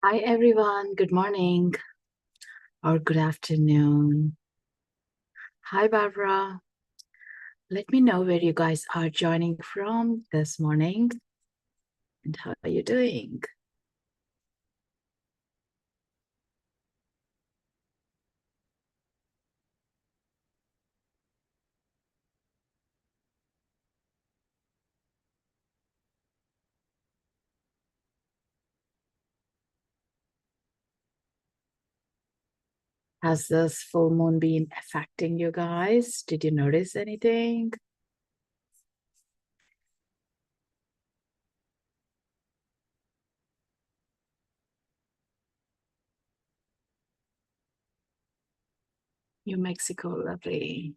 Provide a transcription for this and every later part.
Hi everyone, good morning or good afternoon. Hi Barbara. Let me know where you guys are joining from this morning and how are you doing? Has this full moon been affecting you guys? Did you notice anything? New Mexico, lovely.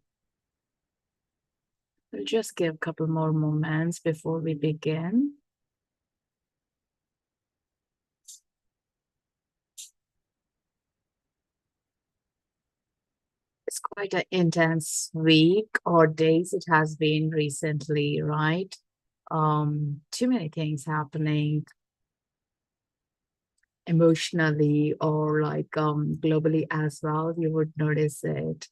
We'll just give a couple more moments before we begin. It's quite an intense week or days it has been recently, right? Too many things happening emotionally or like globally as well. You would notice it.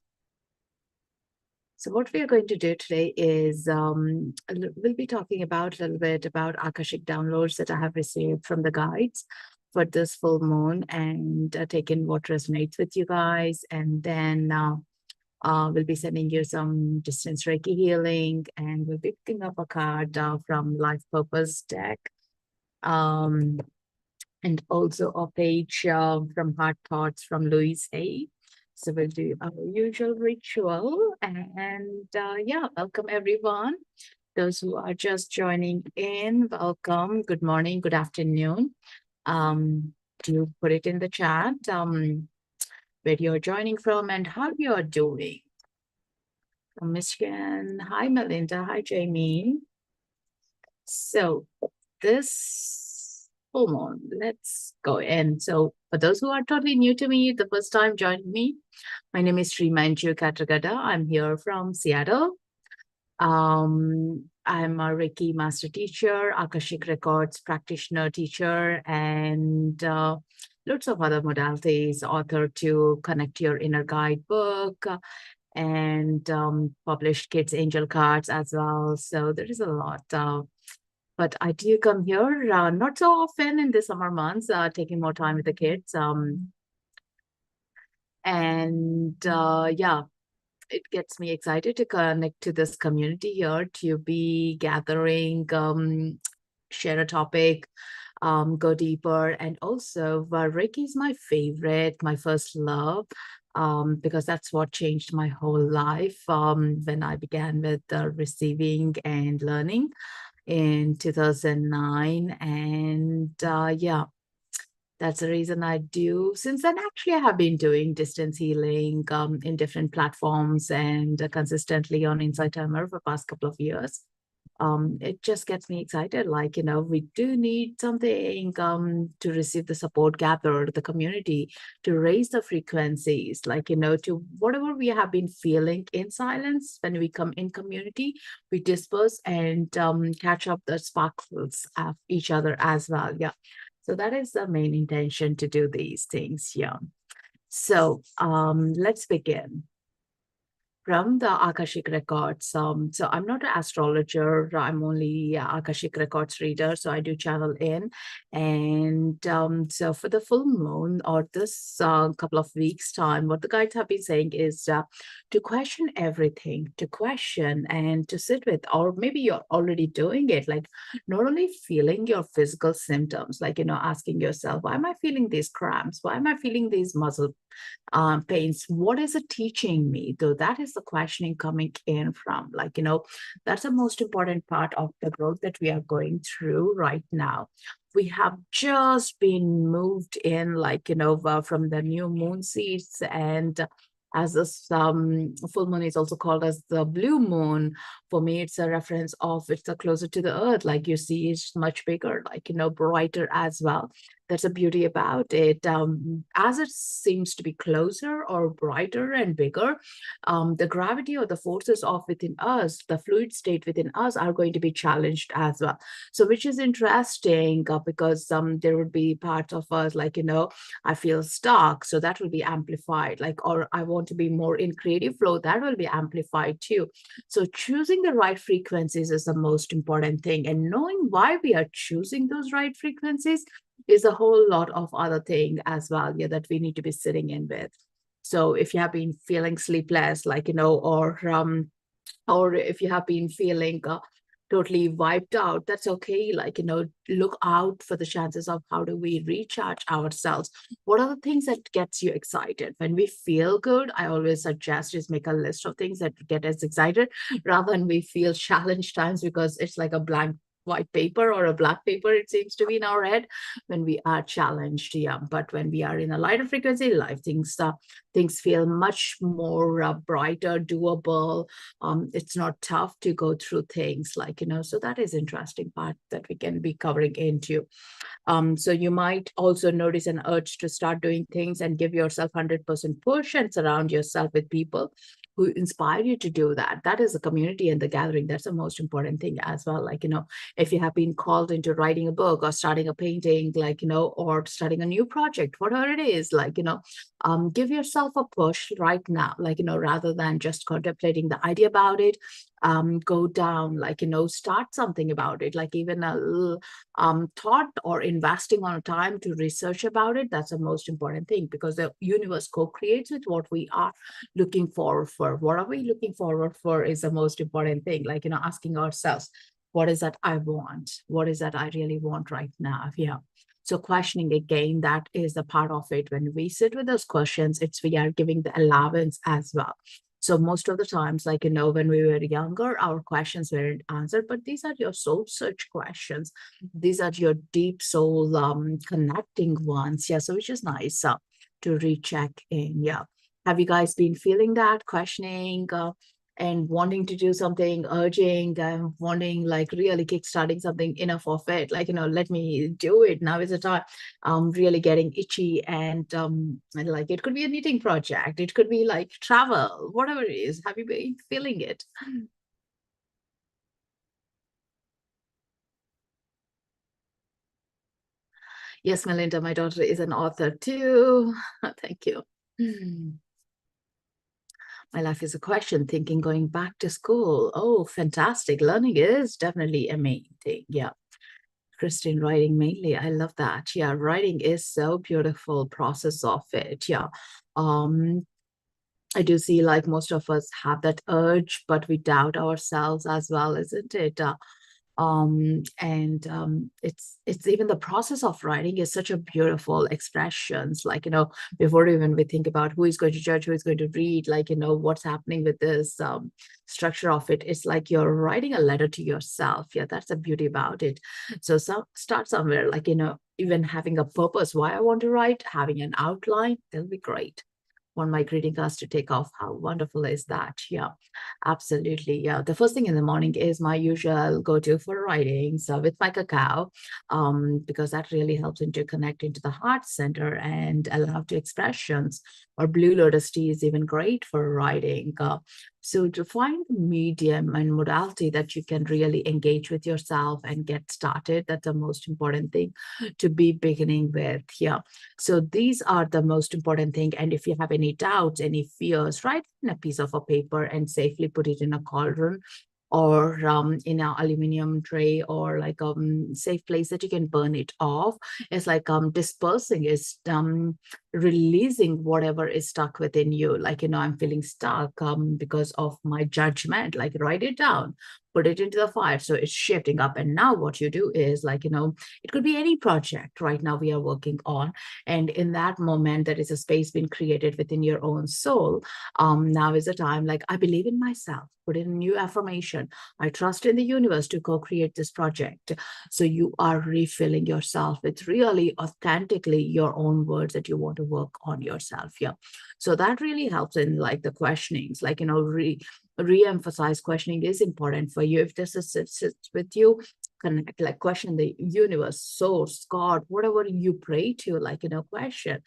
So what we are going to do today is we'll be talking about a little bit about Akashic downloads that I have received from the guides for this full moon and take in what resonates with you guys. And then we'll be sending you some distance Reiki healing, and we'll be picking up a card from Life Purpose deck. And also a page from Heart Thoughts from Louise Hay. So we'll do our usual ritual. And yeah, welcome everyone. Those who are just joining in, welcome. Good morning, good afternoon. Do put it in the chat where you're joining from and how you're doing. From Michigan. Hi, Melinda. Hi, Jamie. So this full moon, let's go in. So for those who are totally new to me, the first time joining me, my name is Srimanju Katragadda. I'm here from Seattle. I'm a Reiki master teacher, Akashic Records practitioner teacher, and lots of other modalities, author to Connect Your Inner Guide book, and published kids angel cards as well. So there is a lot. But I do come here not so often in the summer months, taking more time with the kids. And yeah, it gets me excited to connect to this community here, to be gathering, share a topic, go deeper. And also, Reiki is my favorite, my first love, because that's what changed my whole life when I began with receiving and learning in 2009. And yeah, that's the reason I do. Since then, actually, I have been doing distance healing in different platforms and consistently on Insight Timer for the past couple of years. It just gets me excited. Like, we do need something to receive the support gathered, the community, to raise the frequencies, like, to whatever we have been feeling in silence. When we come in community, we disperse and catch up the sparkles of each other as well. Yeah. So that is the main intention to do these things. Yeah. So let's begin from the Akashic Records. So I'm not an astrologer. I'm only a Akashic Records reader. So I do channel in. And so for the full moon or this couple of weeks time, what the guides have been saying is to question everything, to question and to sit with, or maybe you're already doing it, like not only feeling your physical symptoms, like, asking yourself, why am I feeling these cramps? Why am I feeling these muscle pains? What is it teaching me? Though that is the questioning coming in from, like, that's the most important part of the growth that we are going through right now. We have just been moved in, like, from the new moon seeds, and as this full moon is also called as the blue moon. For me, it's a reference of it's a closer to the earth. Like you see, it's much bigger, like, brighter as well. That's a beauty about it. As it seems to be closer or brighter and bigger, the gravity or the forces of within us, the fluid state within us, are going to be challenged as well. So, which is interesting because there would be parts of us like, I feel stuck, so that will be amplified. Like, or I want to be more in creative flow, that will be amplified too. So, choosing the right frequencies is the most important thing, and knowing why we are choosing those right frequencies is a whole lot of other thing as well, yeah, that we need to be sitting in with. So if you have been feeling sleepless, like, or if you have been feeling totally wiped out, that's okay. Like, look out for the chances of how do we recharge ourselves. What are the things that gets you excited? When we feel good, I always suggest just make a list of things that get us excited rather than we feel challenged times, because it's like a blank white paper or a black paper, it seems to be in our head when we are challenged. Yeah, but when we are in a lighter frequency, life things feel much more brighter, doable. It's not tough to go through things, like, so that is interesting part that we can be covering into. So you might also notice an urge to start doing things and give yourself 100% push and surround yourself with people who inspire you to do that. That is the community and the gathering. That's the most important thing as well. Like, if you have been called into writing a book or starting a painting, like, or starting a new project, whatever it is, like, give yourself a push right now, like, rather than just contemplating the idea about it. Go down, like, start something about it, like even a little thought or investing on a time to research about it. That's the most important thing, because the universe co-creates with what we are looking forward for. What are we looking forward for is the most important thing. Like, asking ourselves, what is that I want? What is that I really want right now? Yeah. So questioning again, that is a part of it. When we sit with those questions, we are giving the allowance as well. So most of the times, like, when we were younger, our questions weren't answered, but these are your soul search questions. These are your deep soul connecting ones. Yeah. So which is nice to recheck in. Yeah. Have you guys been feeling that questioning and wanting to do something, urging, wanting, like, really kickstarting something, enough of it, like, let me do it. Now is the time. Really getting itchy, and like, it could be a knitting project, it could be like travel, whatever it is. Have you been feeling it? Yes, Melinda, my daughter is an author too. Thank you. My life is a question, thinking going back to school. Oh, fantastic. Learning is definitely amazing. Yeah. Christine, writing mainly. I love that. Yeah, writing is so beautiful process of it. Yeah. Um, I do see, like, most of us have that urge, but we doubt ourselves as well, isn't it? And it's even the process of writing is such a beautiful expressions, like, before even we think about who is going to judge, who is going to read, like, what's happening with this structure of it. It's like you're writing a letter to yourself. Yeah, that's the beauty about it. So start somewhere, like, even having a purpose why I want to write, having an outline, that'll be great. Want my greeting cards to take off. How wonderful is that? Yeah, absolutely. Yeah, the first thing in the morning is my usual go-to for writing. So with my cacao, because that really helps into connect into the heart center and allow to expressions. Or blue lotus tea is even great for writing. So to find the medium and modality that you can really engage with yourself and get started, that's the most important thing to be beginning with. Yeah. So these are the most important thing. And if you have any doubts, any fears, write in a piece of a paper and safely put it in a cauldron or in an aluminum tray, or like a safe place that you can burn it off. It's like dispersing is releasing whatever is stuck within you. Like, I'm feeling stuck because of my judgment. Like, write it down, put it into the fire, so it's shifting up. And now what you do is, like, it could be any project right now we are working on, and in that moment there is a space being created within your own soul. Now is the time, like, I believe in myself, put in a new affirmation, I trust in the universe to co-create this project. So you are refilling yourself with really authentically your own words that you want to work on yourself. Yeah. So that really helps in, like, the questionings, like, re-emphasize questioning is important for you. If this sits with you, connect, like question the universe, source, God, whatever you pray to, like, question.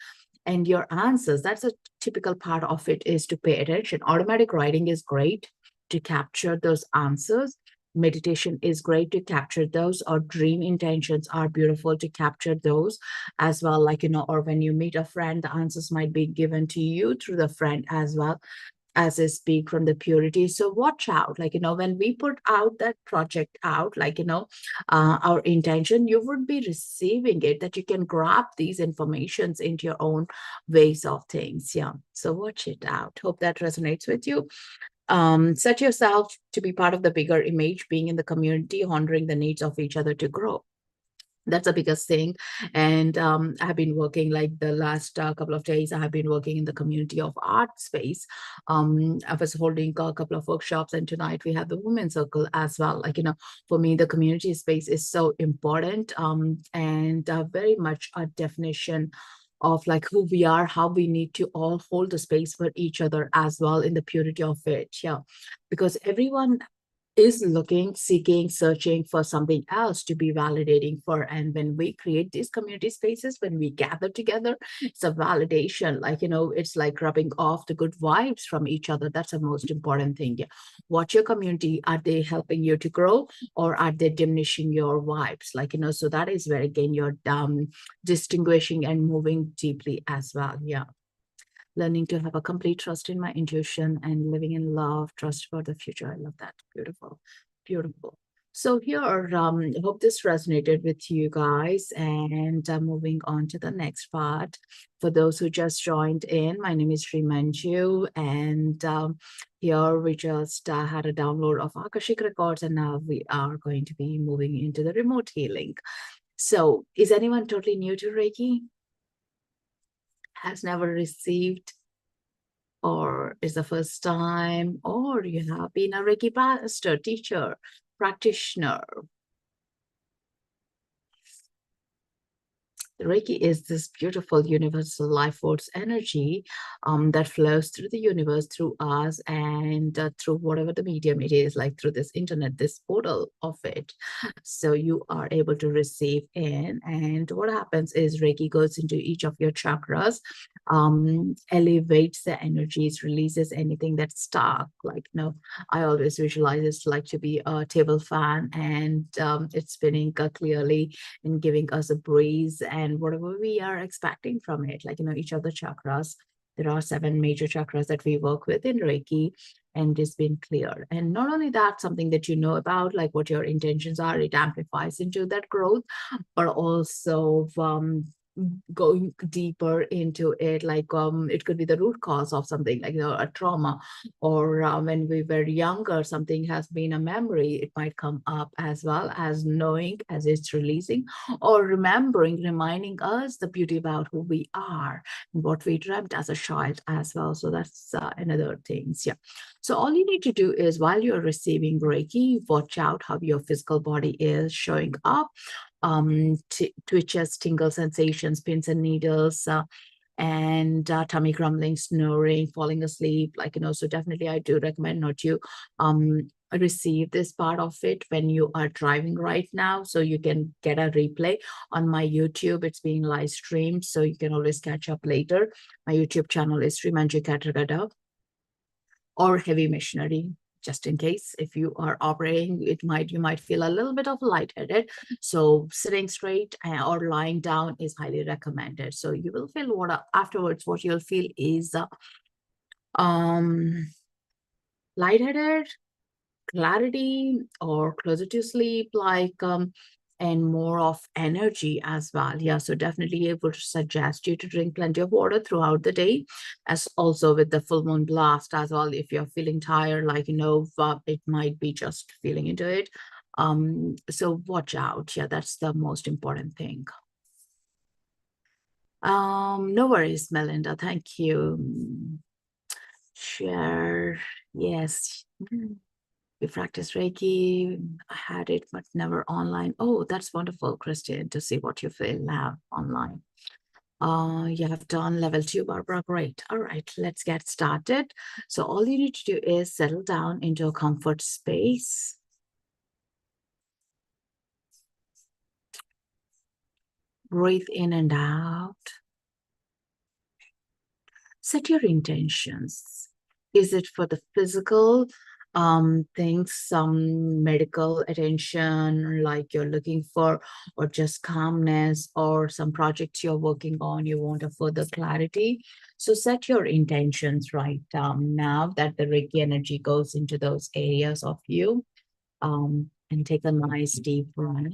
And your answers, that's a typical part of it, is to pay attention. Automatic writing is great to capture those answers. Meditation is great to capture those, or dream intentions are beautiful to capture those as well. Like, or when you meet a friend, the answers might be given to you through the friend as well, as I speak from the purity. So watch out, like, when we put out that project out, like, our intention, you would be receiving it, that you can grab these informations into your own ways of things. Yeah. So watch it out. Hope that resonates with you. Set yourself to be part of the bigger image, being in the community, honoring the needs of each other to grow. That's the biggest thing. And I've been working, like the last couple of days, I have been working in the community of art space. I was holding a couple of workshops, and tonight we have the women's circle as well. Like, for me, the community space is so important, and very much a definition of like who we are, how we need to all hold the space for each other as well, in the purity of it. Yeah, because everyone is looking, seeking, searching for something else to be validating for. And when we create these community spaces, when we gather together, it's a validation. Like, it's like rubbing off the good vibes from each other. That's the most important thing. Yeah. Watch your community. Are they helping you to grow, or are they diminishing your vibes? Like, so that is where, again, you're distinguishing and moving deeply as well. Yeah. Learning to have a complete trust in my intuition and living in love, trust for the future. I love that. Beautiful, beautiful. So here, I hope this resonated with you guys. And moving on to the next part. For those who just joined in, my name is Srimanju, and here we just had a download of Akashic Records, and now we are going to be moving into the remote healing. So is anyone totally new to Reiki? Has never received, or is the first time, or you have been a Reiki master, teacher, practitioner? Reiki is this beautiful universal life force energy that flows through the universe, through us, and through whatever the medium it is, like through this internet, this portal of it. So you are able to receive in, and what happens is Reiki goes into each of your chakras, elevates the energies, releases anything that's stuck. Like, I always visualize it's like to be a table fan, and it's spinning clearly and giving us a breeze and whatever we are expecting from it. Like, each of the chakras, there are 7 major chakras that we work with in Reiki, and it's been clear. And not only that, something that you know about, like what your intentions are, it amplifies into that growth, but also going deeper into it, like it could be the root cause of something, like a trauma, or when we were younger, something has been a memory. It might come up, as well as knowing as it's releasing, or remembering, reminding us the beauty about who we are and what we dreamt as a child as well. So that's another thing. Yeah. So all you need to do is, while you're receiving Reiki, watch out how your physical body is showing up. Twitches, tingle sensations, pins and needles, and tummy grumbling, snoring, falling asleep. Like, so definitely I do recommend not to receive this part of it when you are driving right now. So you can get a replay on my YouTube. It's being live streamed, so you can always catch up later. My YouTube channel is Srimanju Katragadda, or Heavy Missionary. Just in case, if you are operating, you might feel a little bit of lightheaded. So sitting straight or lying down is highly recommended. So you will feel afterwards, what you'll feel is lightheaded, clarity, or closer to sleep, like and more of energy as well. Yeah, so definitely I would suggest you to drink plenty of water throughout the day, as also with the full moon blast as well. If you're feeling tired, like, it might be just feeling into it. So watch out. Yeah, that's the most important thing. No worries, Melinda. Thank you. Share. Yes. We practice Reiki. I had it, but never online. Oh, that's wonderful, Christian, to see what you feel now online. You have done level 2, Barbara. Great. All right, let's get started. So all you need to do is settle down into a comfort space. Breathe in and out. Set your intentions. Is it for the physical things, some medical attention like you're looking for, or just calmness, or some projects you're working on, you want a further clarity? So set your intentions right now that the Reiki energy goes into those areas of you, and take a nice deep breath.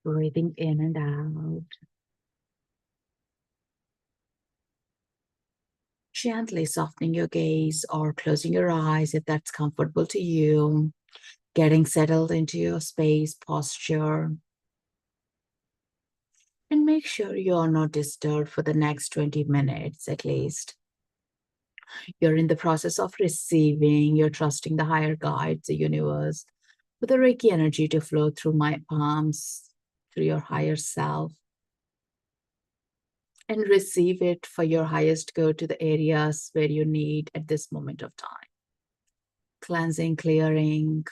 Breathing in and out. Gently softening your gaze or closing your eyes if that's comfortable to you. Getting settled into your space, posture. And make sure you're not disturbed for the next 20 minutes at least. You're in the process of receiving, you're trusting the higher guides, the universe, for the Reiki energy to flow through my palms, through your higher self, and receive it for your highest good to the areas where you need at this moment of time. Cleansing, clearing,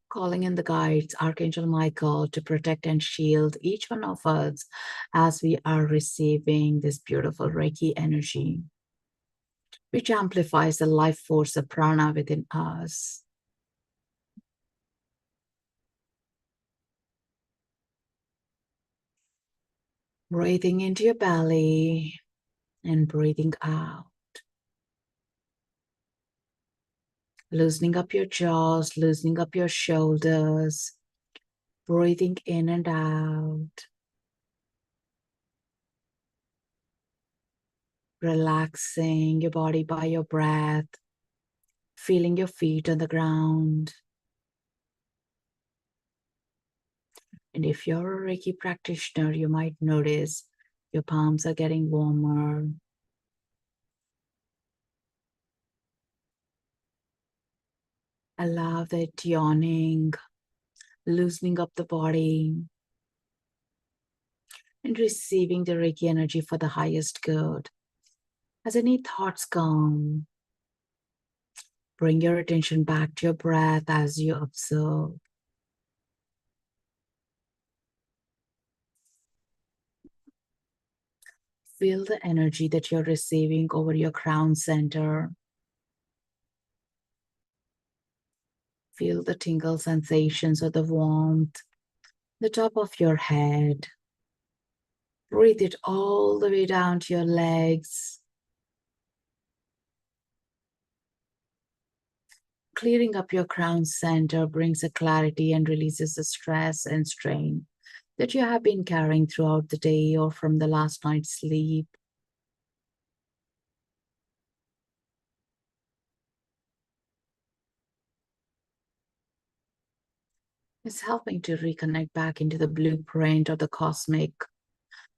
calling in the guides, Archangel Michael, to protect and shield each one of us as we are receiving this beautiful Reiki energy, which amplifies the life force, the prana within us. Breathing into your belly and breathing out. Loosening up your jaws, loosening up your shoulders, breathing in and out. Relaxing your body by your breath, feeling your feet on the ground. And if you're a Reiki practitioner, you might notice your palms are getting warmer. Allow that yawning, loosening up the body, and receiving the Reiki energy for the highest good. As any thoughts come, bring your attention back to your breath as you observe. Feel the energy that you're receiving over your crown center. Feel the tingle sensations or the warmth, the top of your head. Breathe it all the way down to your legs. Clearing up your crown center brings a clarity and releases the stress and strain that you have been carrying throughout the day or from the last night's sleep. It's helping to reconnect back into the blueprint of the cosmic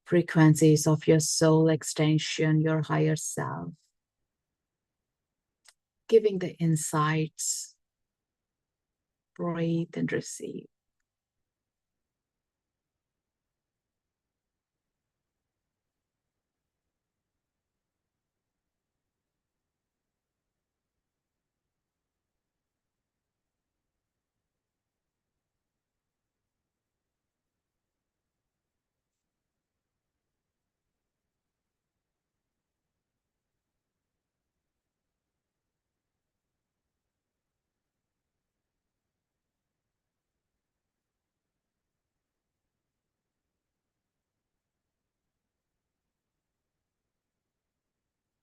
frequencies of your soul extension, your higher self, giving the insights. Breathe and receive.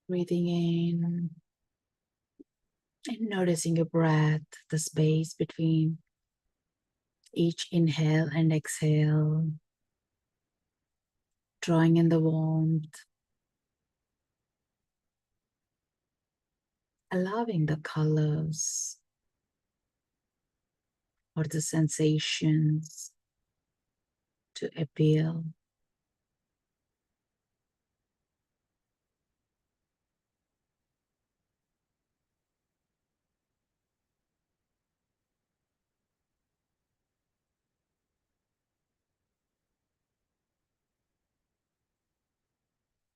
Breathing in and noticing your breath, the space between each inhale and exhale, drawing in the warmth, allowing the colors or the sensations to appear.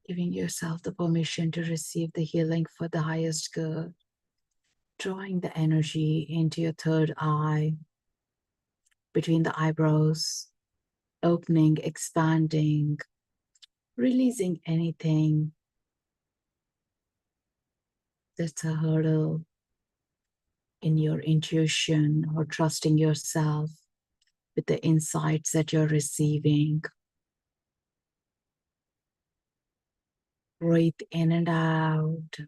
Giving yourself the permission to receive the healing for the highest good. drawing the energy into your third eye, between the eyebrows, opening, expanding, releasing anything that's a hurdle in your intuition or trusting yourself with the insights that you're receiving. Breathe in and out.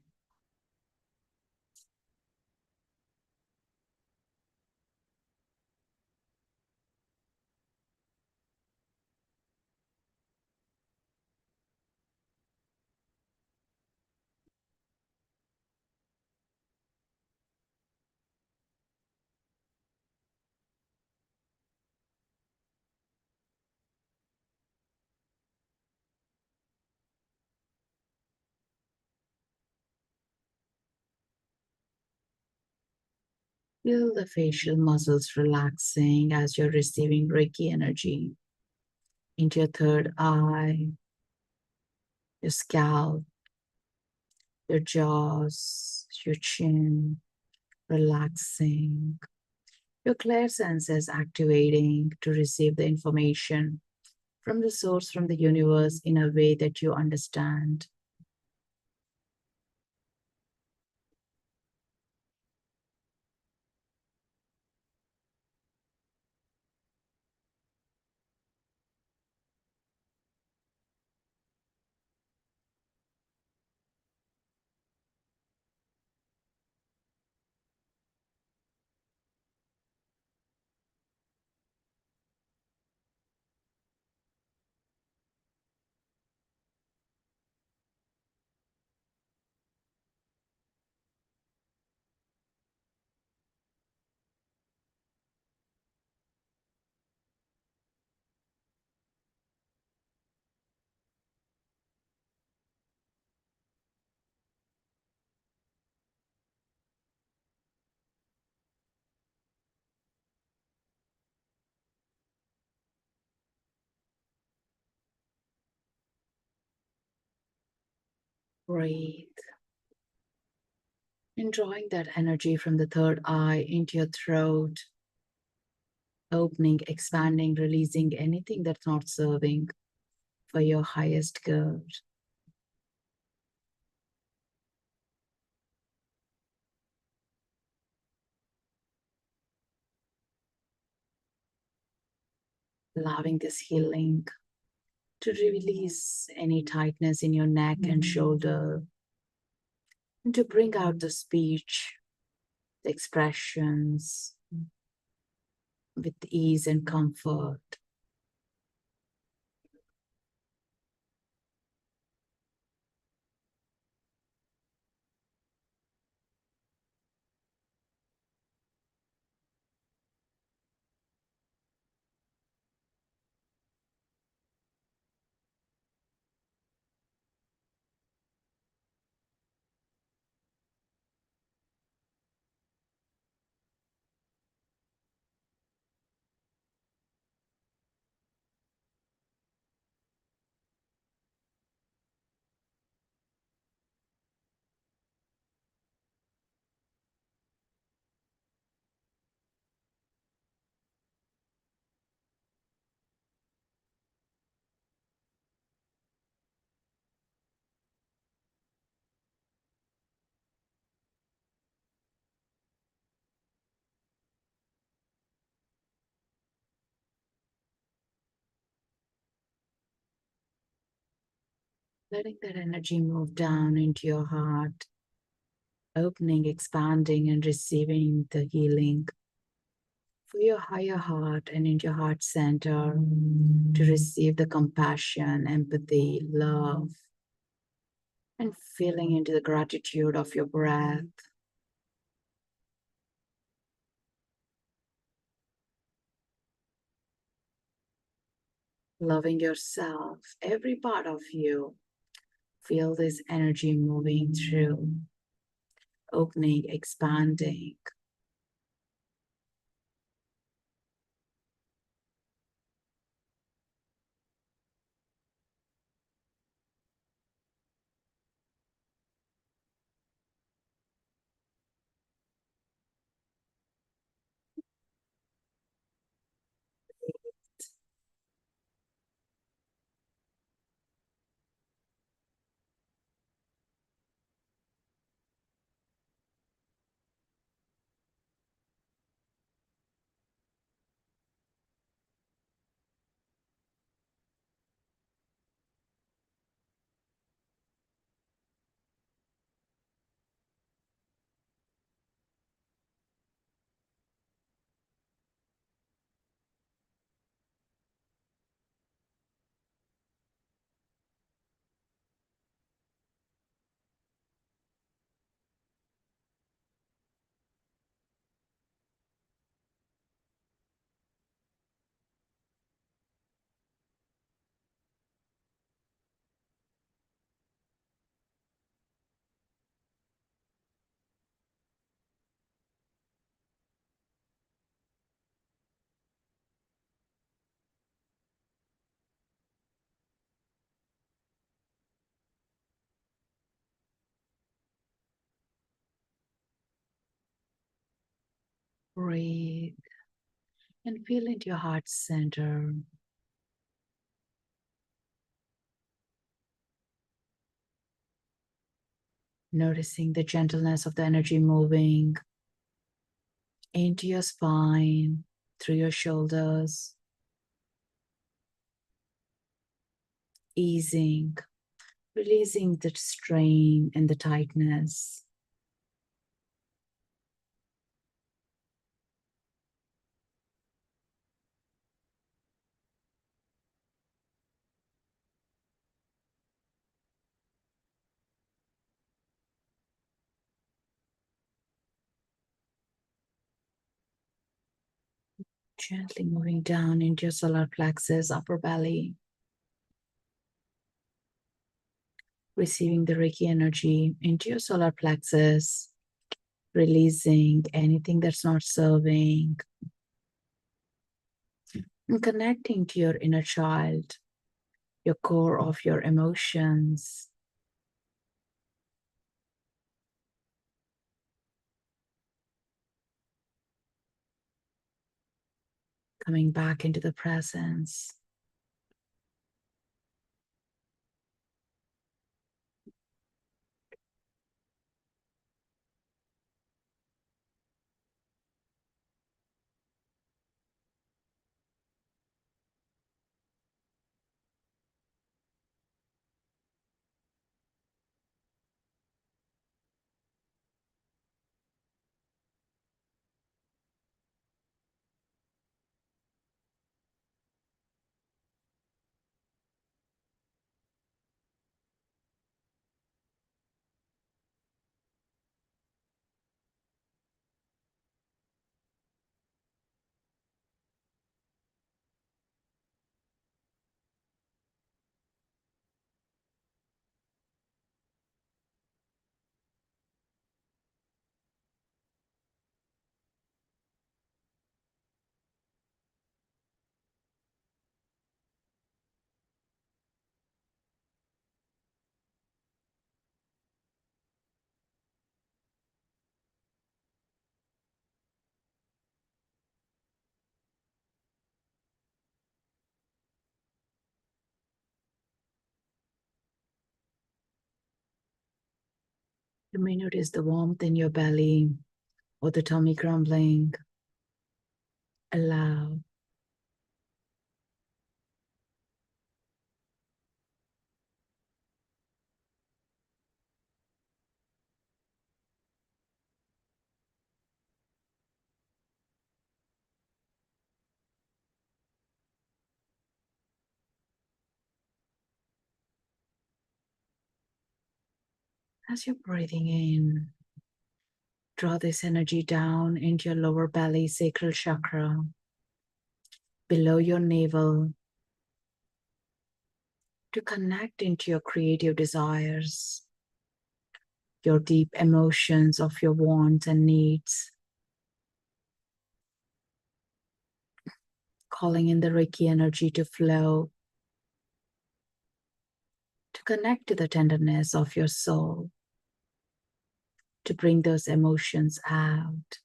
Feel the facial muscles relaxing as you're receiving Reiki energy into your third eye, your scalp, your jaws, your chin, relaxing. Your clear senses activating to receive the information from the source, from the universe in a way that you understand. Breathe. And drawing that energy from the third eye into your throat, opening, expanding, releasing anything that's not serving for your highest good. Allowing this healing to release any tightness in your neck and shoulder, and to bring out the speech, the expressions with ease and comfort. Letting that energy move down into your heart, opening, expanding, and receiving the healing for your higher heart and into your heart center to receive the compassion, empathy, love, and feeling into the gratitude of your breath. Loving yourself, every part of you. Feel this energy moving through, opening, expanding. Breathe and feel into your heart center. Noticing the gentleness of the energy moving into your spine, through your shoulders, easing, releasing the strain and the tightness. Gently moving down into your solar plexus, upper belly, receiving the Reiki energy into your solar plexus, releasing anything that's not serving, and connecting to your inner child, your core of your emotions. Coming back into the presence. You may notice the warmth in your belly or the tummy grumbling. Allow. As you're breathing in, draw this energy down into your lower belly, sacral chakra, below your navel, to connect into your creative desires, your deep emotions of your wants and needs, calling in the Reiki energy to flow, to connect to the tenderness of your soul, to bring those emotions out,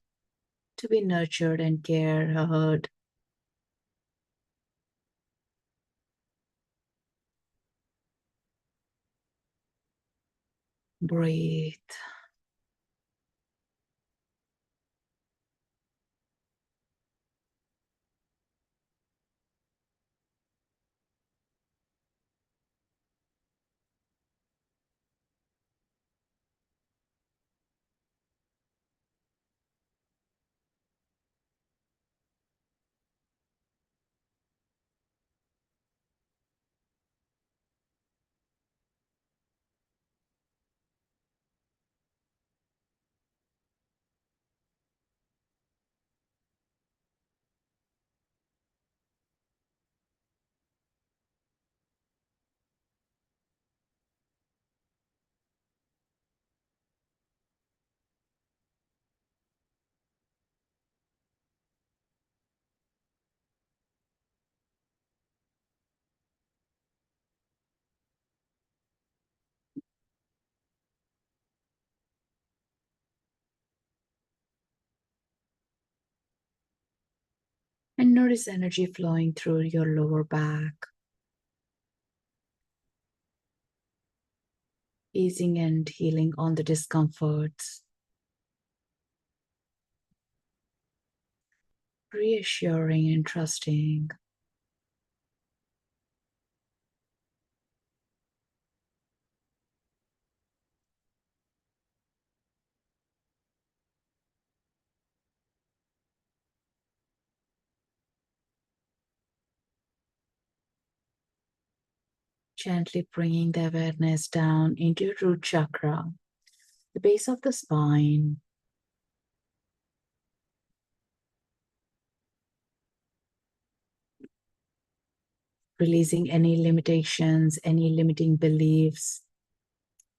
to be nurtured and cared. Breathe. And notice energy flowing through your lower back, easing and healing on the discomforts, reassuring and trusting. Gently bringing the awareness down into your root chakra, the base of the spine, releasing any limitations, any limiting beliefs,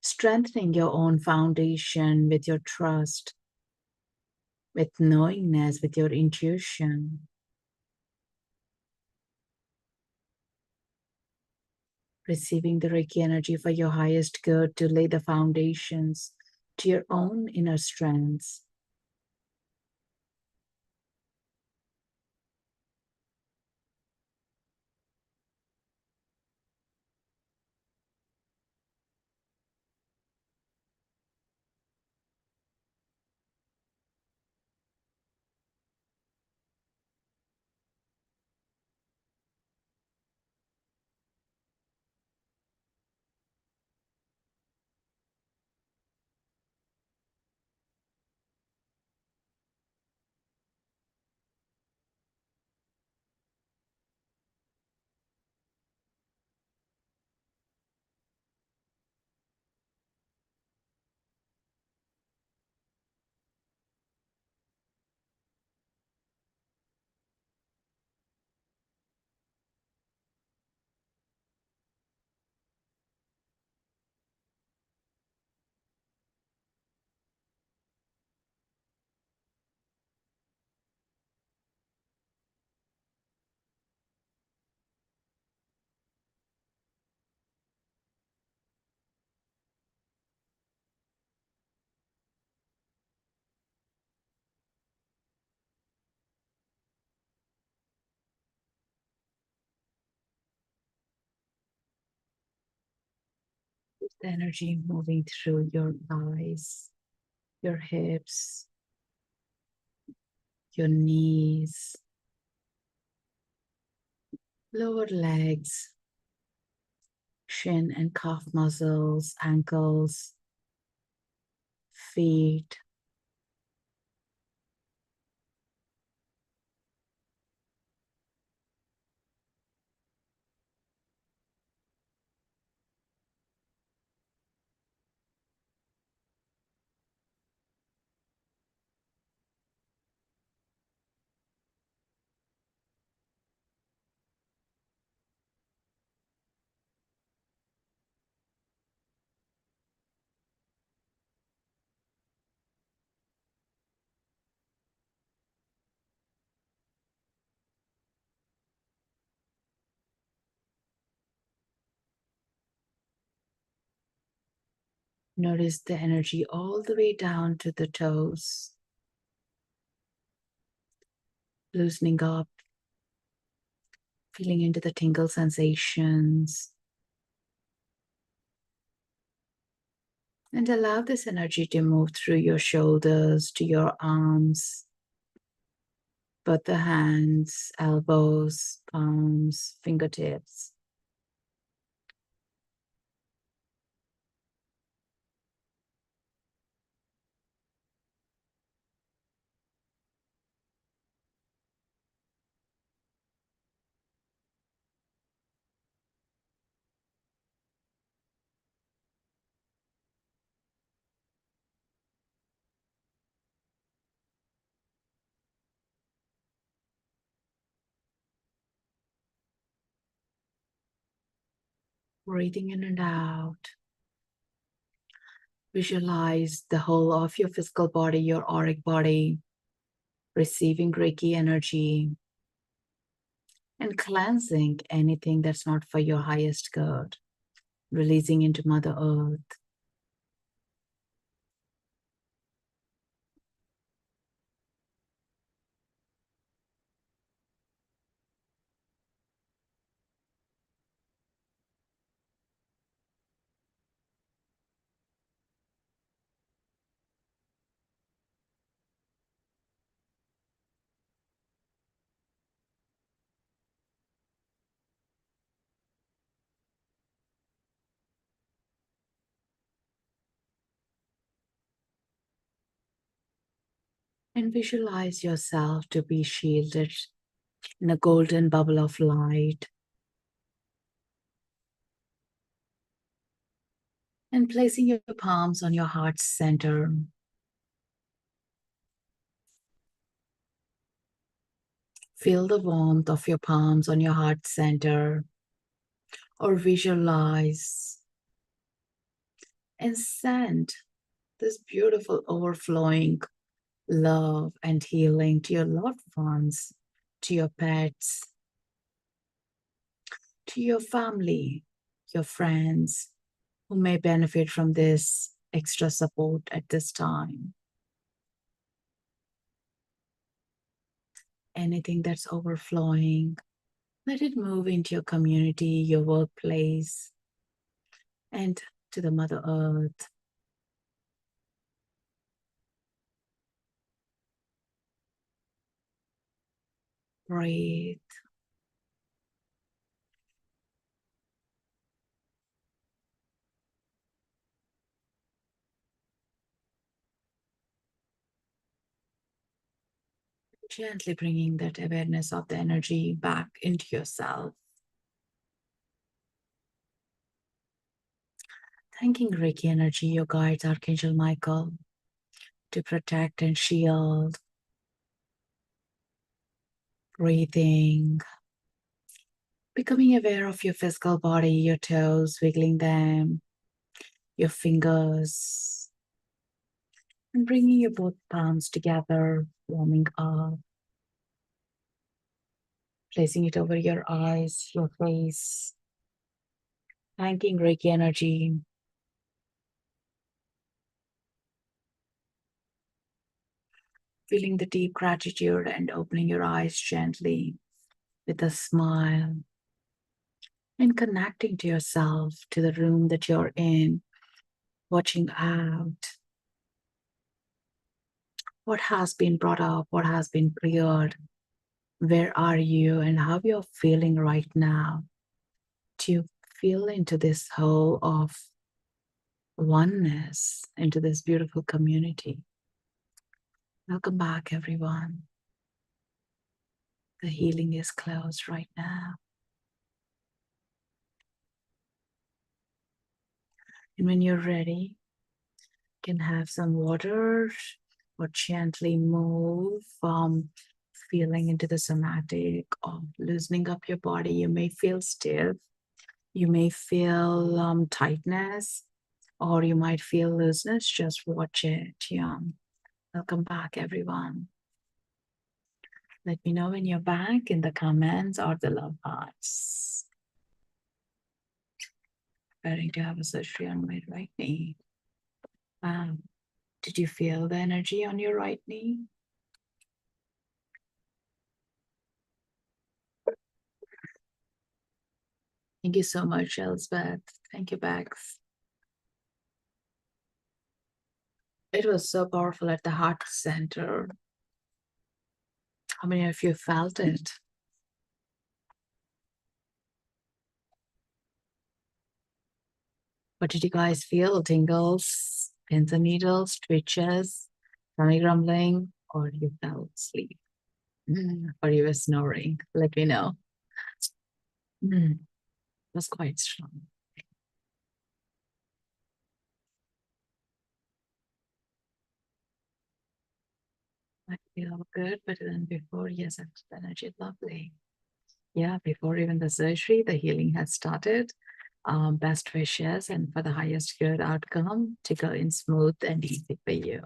strengthening your own foundation with your trust, with knowingness, with your intuition, receiving the Reiki energy for your highest good to lay the foundations to your own inner strengths. The energy moving through your eyes, your hips, your knees, lower legs, shin and calf muscles, ankles, feet. Notice the energy all the way down to the toes, loosening up, feeling into the tingle sensations. And allow this energy to move through your shoulders to your arms, both the hands, elbows, palms, fingertips. Breathing in and out. Visualize the whole of your physical body, your auric body, receiving Reiki energy and cleansing anything that's not for your highest good, releasing into Mother Earth. And visualize yourself to be shielded in a golden bubble of light. And placing your palms on your heart center. Feel the warmth of your palms on your heart center, or visualize and send this beautiful overflowing love and healing to your loved ones, to your pets, to your family, your friends who may benefit from this extra support at this time. Anything that's overflowing, let it move into your community, your workplace, and to the Mother Earth. Breathe. Gently bringing that awareness of the energy back into yourself. Thanking Reiki energy, your guides, Archangel Michael, to protect and shield. Breathing. Becoming aware of your physical body, your toes, wiggling them, your fingers. And bringing your both palms together, warming up. Placing it over your eyes, your face. Thanking Reiki energy. Feeling the deep gratitude and opening your eyes gently with a smile. And connecting to yourself, to the room that you're in, watching out. What has been brought up? What has been cleared? Where are you and how you're feeling right now? To feel into this whole of oneness, into this beautiful community. Welcome back, everyone. The healing is closed right now. And when you're ready, you can have some water or gently move from feeling into the somatic or loosening up your body. You may feel stiff, you may feel tightness, or you might feel looseness. Just watch it. Yeah. Welcome back, everyone. Let me know when you're back in the comments or the love hearts. Preparing to have a surgery on my right knee. Did you feel the energy on your right knee? Thank you so much, Elspeth. Thank you, Bex. It was so powerful at the heart center. How many of you felt it? What did you guys feel? Tingles, pins and needles, twitches, tummy grumbling, or you fell asleep? Or you were snoring? Let me know. It was quite strong. I feel good, but then before, yes, the energy, lovely. Yeah, before even the surgery, the healing has started. Best wishes and for the highest good outcome to go in smooth and easy for you.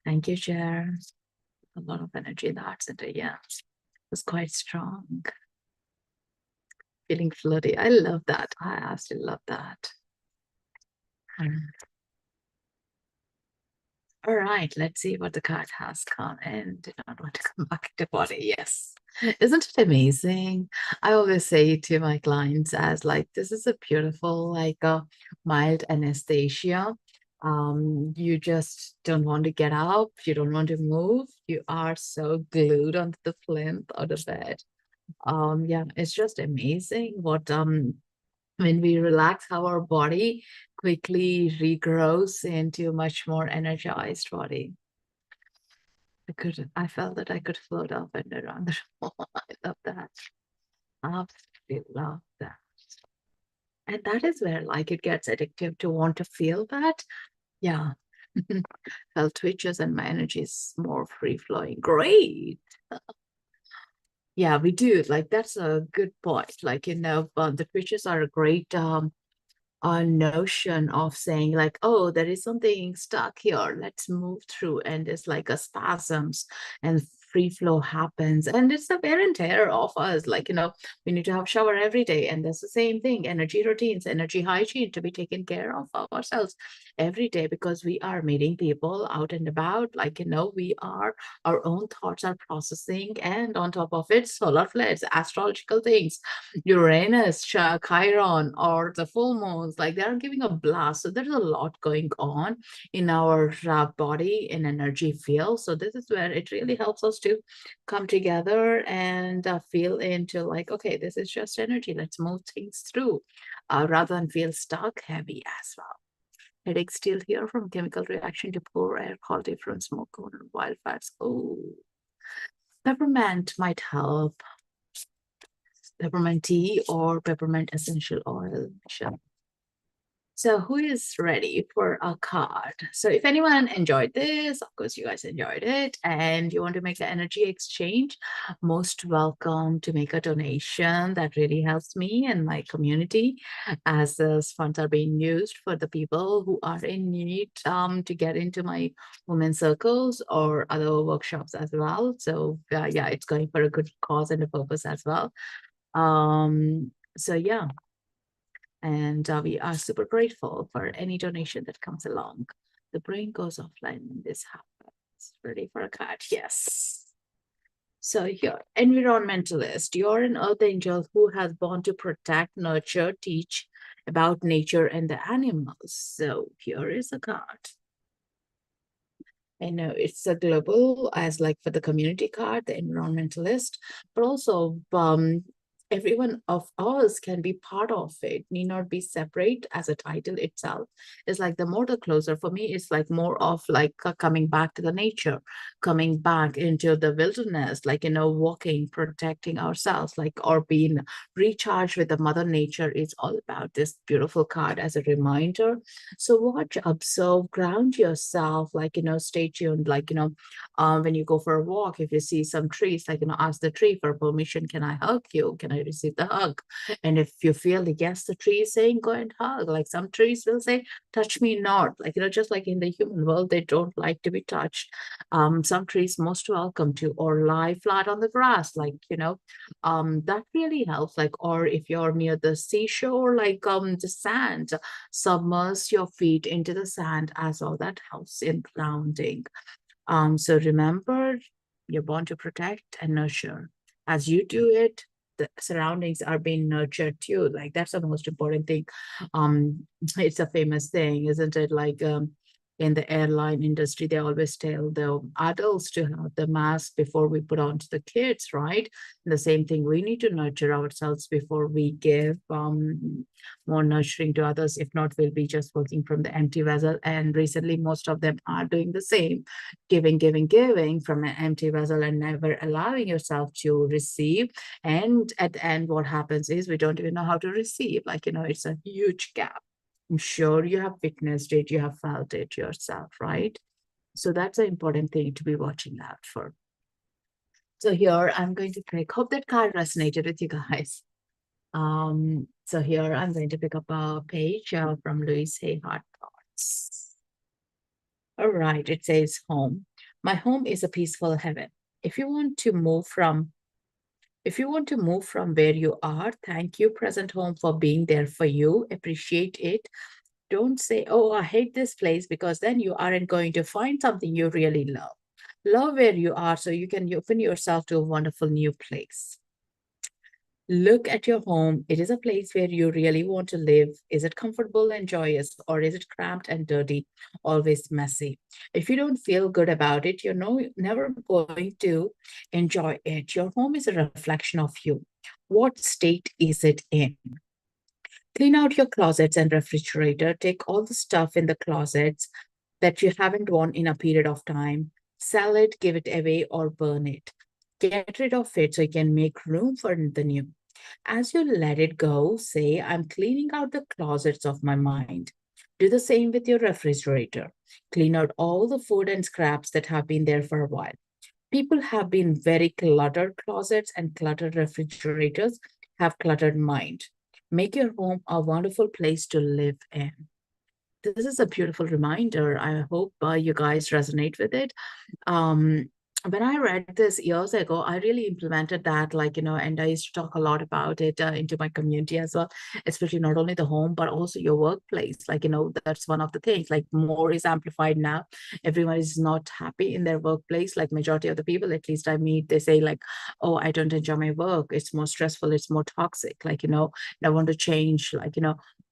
Thank you, Chair. A lot of energy in the heart center. Yeah, it was quite strong. Feeling floaty. I love that. I absolutely love that. All right, let's see what the card has come and did not want to come back to body. Yes. Isn't it amazing? I always say to my clients as like, this is a beautiful, like a mild anesthesia. You just don't want to get up. You don't want to move. You are so glued onto the plinth or the bed. Yeah, it's just amazing what when we relax how our body quickly regrows into a much more energized body. I felt that I could float up and around the room. I love that. Absolutely love that. And that is where like it gets addictive to want to feel that. Yeah. Felt twitches and my energy is more free flowing. Great. Yeah, we do. Like that's a good point. Like, the twitches are a great notion of saying like, oh, there is something stuck here, let's move through, and it's like a spasms and free flow happens, and it's the wear and tear of us, like, we need to have shower every day, and that's the same thing, energy routines, energy hygiene to be taken care of ourselves every day, because we are meeting people out and about, like, we are, our own thoughts are processing, and on top of it, solar flares, astrological things, Uranus, Chiron, or the full moons, like they're giving a blast. So there's a lot going on in our body and energy field. So this is where it really helps us to come together and feel into like, okay, this is just energy. Let's move things through rather than feel stuck, heavy as well. Headache still here from chemical reaction to poor air quality from smoke and wildfires. Oh, peppermint might help. Peppermint tea or peppermint essential oil. Sure. So who is ready for a card? So if anyone enjoyed this, of course you guys enjoyed it, and you want to make an energy exchange, most welcome to make a donation. That really helps me and my community as those funds are being used for the people who are in need to get into my women's circles or other workshops as well. So yeah, it's going for a good cause and a purpose as well. So yeah, and we are super grateful for any donation that comes along. The brain goes offline when this happens. Ready for a card? Yes. So here, environmentalist, you're an earth angel who has born to protect, nurture, teach about nature and the animals. So here is a card. I know it's a global, as like for the community card, the environmentalist, but also everyone of us can be part of it, need not be separate as a title itself. It's like the more the closer for me, it's like more of like coming back to the nature, coming back into the wilderness, like, walking, protecting ourselves, like, or being recharged with the mother nature is all about this beautiful card as a reminder. So watch, observe, ground yourself, like, stay tuned, like, when you go for a walk, if you see some trees, like, ask the tree for permission. Can I hug you? Can I receive the hug? And if you feel, yes, the tree is saying, go and hug. Like some trees will say, touch me not. Like, just like in the human world, they don't like to be touched. Some trees most welcome to, or lie flat on the grass, like, that really helps. Like, or if you're near the seashore, like the sand, submerge your feet into the sand as well. That helps in grounding. So remember, you're born to protect and nurture. As you do it, the surroundings are being nurtured too. Like that's the most important thing. It's a famous thing, isn't it? Like in the airline industry, they always tell the adults to have the mask before we put on to the kids, right? And the same thing, we need to nurture ourselves before we give more nurturing to others. If not, we'll be just working from the empty vessel. And recently, most of them are doing the same, giving from an empty vessel and never allowing yourself to receive. And at the end, what happens is we don't even know how to receive. Like, it's a huge gap. I'm sure you have witnessed it, you have felt it yourself, right? So that's an important thing to be watching out for. So here I'm going to pick, hope that card resonated with you guys. So here I'm going to pick up a page from Louise Hay Heart Thoughts. All right, it says home. My home is a peaceful heaven. If you want to move from where you are, thank you, present home, for being there for you. Appreciate it. Don't say, oh, I hate this place, because then you aren't going to find something you really love. Love where you are so you can open yourself to a wonderful new place. Look at your home. It is a place where you really want to live. Is it comfortable and joyous, or is it cramped and dirty, always messy? If you don't feel good about it, you're never going to enjoy it. Your home is a reflection of you. What state is it in? Clean out your closets and refrigerator. Take all the stuff in the closets that you haven't worn in a period of time. Sell it, give it away, or burn it. Get rid of it so you can make room for the new. As you let it go, say, I'm cleaning out the closets of my mind. Do the same with your refrigerator. Clean out all the food and scraps that have been there for a while. People have been very cluttered closets, and cluttered refrigerators have cluttered mind. Make your home a wonderful place to live in. This is a beautiful reminder. I hope you guys resonate with it. um when I read this years ago, I really implemented that, like, and I used to talk a lot about it into my community as well, especially not only the home, but also your workplace. Like, that's one of the things, like, more is amplified now. Everyone is not happy in their workplace. Like, majority of the people, at least I meet, they say, like, oh, I don't enjoy my work. It's more stressful. It's more toxic. Like, I want to change, like,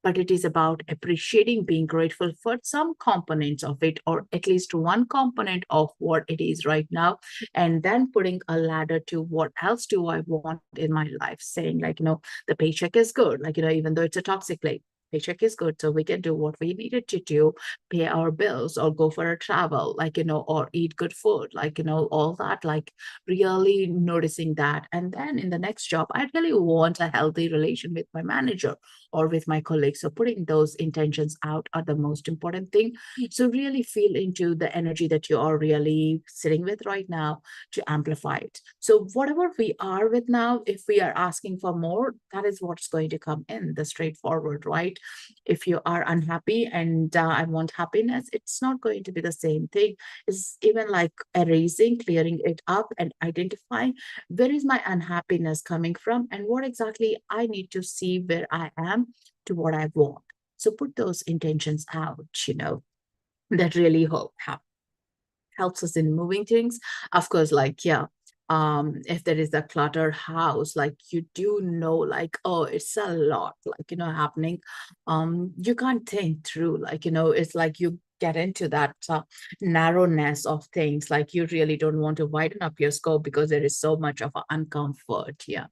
but it is about appreciating, being grateful for some components of it, or at least one component of what it is right now, and then putting a ladder to what else do I want in my life, saying, like, the paycheck is good, like, even though it's a toxic place, paycheck is good, so we can do what we needed to do, pay our bills or go for a travel, like, or eat good food, like, all that, like, really noticing that. And then in the next job, I really want a healthy relation with my manager or with my colleagues. So putting those intentions out are the most important thing. So really feel into the energy that you are really sitting with right now to amplify it. So whatever we are with now, if we are asking for more, that is what's going to come in, the straightforward, right? If you are unhappy and I want happiness, it's not going to be the same thing. It's even like erasing, clearing it up, and identifying where is my unhappiness coming from and what exactly I need to see where I am to what I want. So put those intentions out, that really helps us in moving things. Of course, like, yeah, if there is a cluttered house, like, you do know, like, oh, it's a lot, like, happening. You can't think through, like, it's like you get into that narrowness of things, like you really don't want to widen up your scope because there is so much of an uncomfort. Yeah.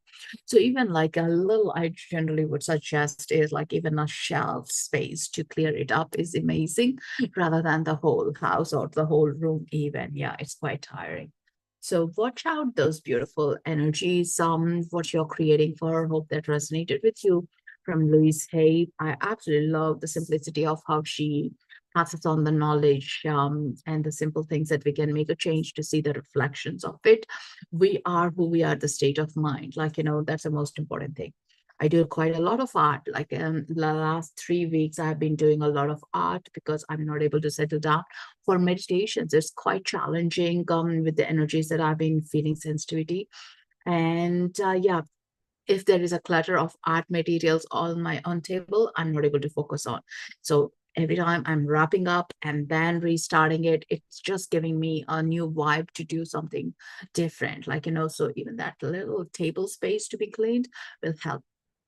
So even like a little, I generally would suggest is like even a shelf space to clear it up is amazing, rather than the whole house or the whole room even. Yeah, it's quite tiring. So watch out those beautiful energies, what you're creating for. Hope that resonated with you. From Louise Hay, I absolutely love the simplicity of how she passes on the knowledge, and the simple things that we can make a change to see the reflections of it. We are who we are, the state of mind. Like, that's the most important thing. I do quite a lot of art. Like, the last 3 weeks, I've been doing a lot of art because I'm not able to settle down for meditations. It's quite challenging with the energies that I've been feeling sensitivity. And yeah, if there is a clutter of art materials on my on table, I'm not able to focus on. So every time I'm wrapping up and then restarting it, it's just giving me a new vibe to do something different. Like, so even that little table space to be cleaned will help.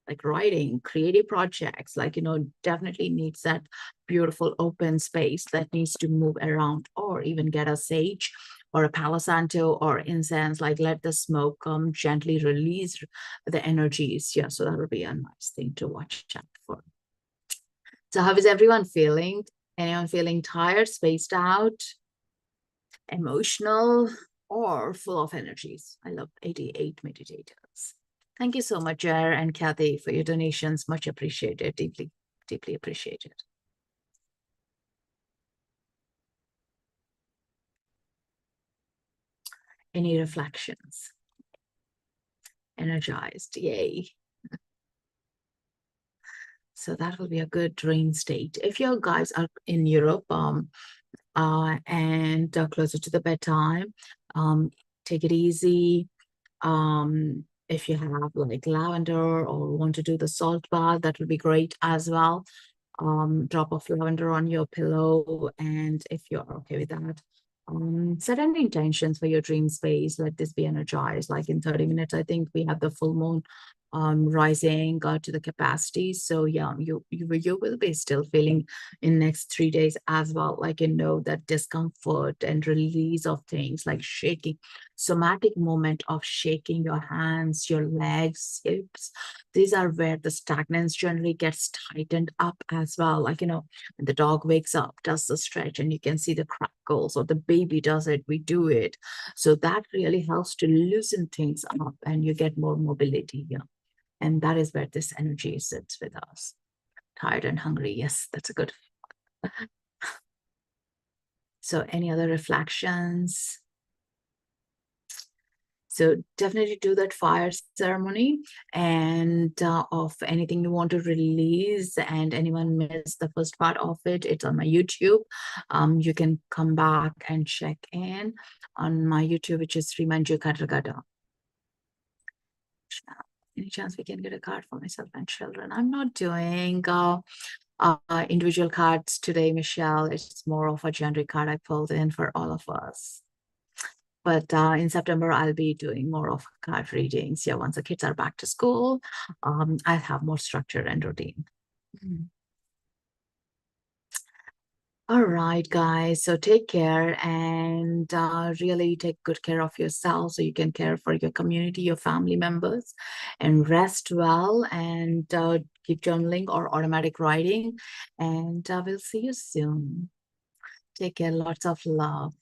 Like writing, creative projects, like, definitely needs that beautiful open space that needs to move around, or even get a sage or a palo santo or incense, like let the smoke gently release the energies. Yeah, so that would be a nice thing to watch out for. So how is everyone feeling? Anyone feeling tired, spaced out, emotional, or full of energies? I love 88 meditators. Thank you so much, Jer and Kathy, for your donations. Much appreciated. Deeply, deeply appreciated. Any reflections? Energized. Yay. So that will be a good dream state. If you guys are in Europe, and closer to the bedtime, take it easy. If you have like lavender or want to do the salt bath, that would be great as well. Drop of lavender on your pillow, and if you're okay with that, set any intentions for your dream space. Let this be energized. Like in 30 minutes, I think we have the full moon rising to the capacity. So yeah, you will be still feeling in next 3 days as well. Like, that discomfort and release of things like shaking, somatic movement of shaking your hands, your legs, hips. These are where the stagnance generally gets tightened up as well. Like, when the dog wakes up, does the stretch, and you can see the crackles, or the baby does it, we do it. So that really helps to loosen things up and you get more mobility here. And that is where this energy sits with us. Tired and hungry. Yes, that's a good. So any other reflections? So definitely do that fire ceremony, and of anything you want to release, and anyone missed the first part of it, it's on my YouTube. You can come back and check in on my YouTube, which is Srimanju Katragadda. Any chance we can get a card for myself and children? I'm not doing individual cards today, Michelle. It's more of a generic card I pulled in for all of us. But in September, I'll be doing more of card readings. Yeah, once the kids are back to school, I'll have more structure and routine. All right, guys. So take care and really take good care of yourself so you can care for your community, your family members, and rest well, and keep journaling or automatic writing. And we'll see you soon. Take care. Lots of love.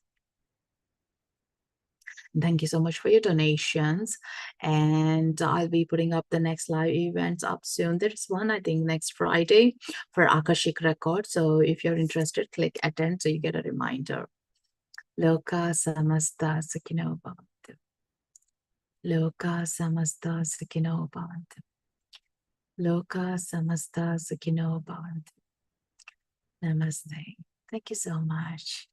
Thank you so much for your donations. And I'll be putting up the next live events up soon. There's one, I think, next Friday for Akashic Record. So if you're interested, click attend so you get a reminder. Loka samasta sukhino bhavantu. Loka samasta sukhino bhavantu. Loka samasta sukhino bhavantu. Namaste. Thank you so much.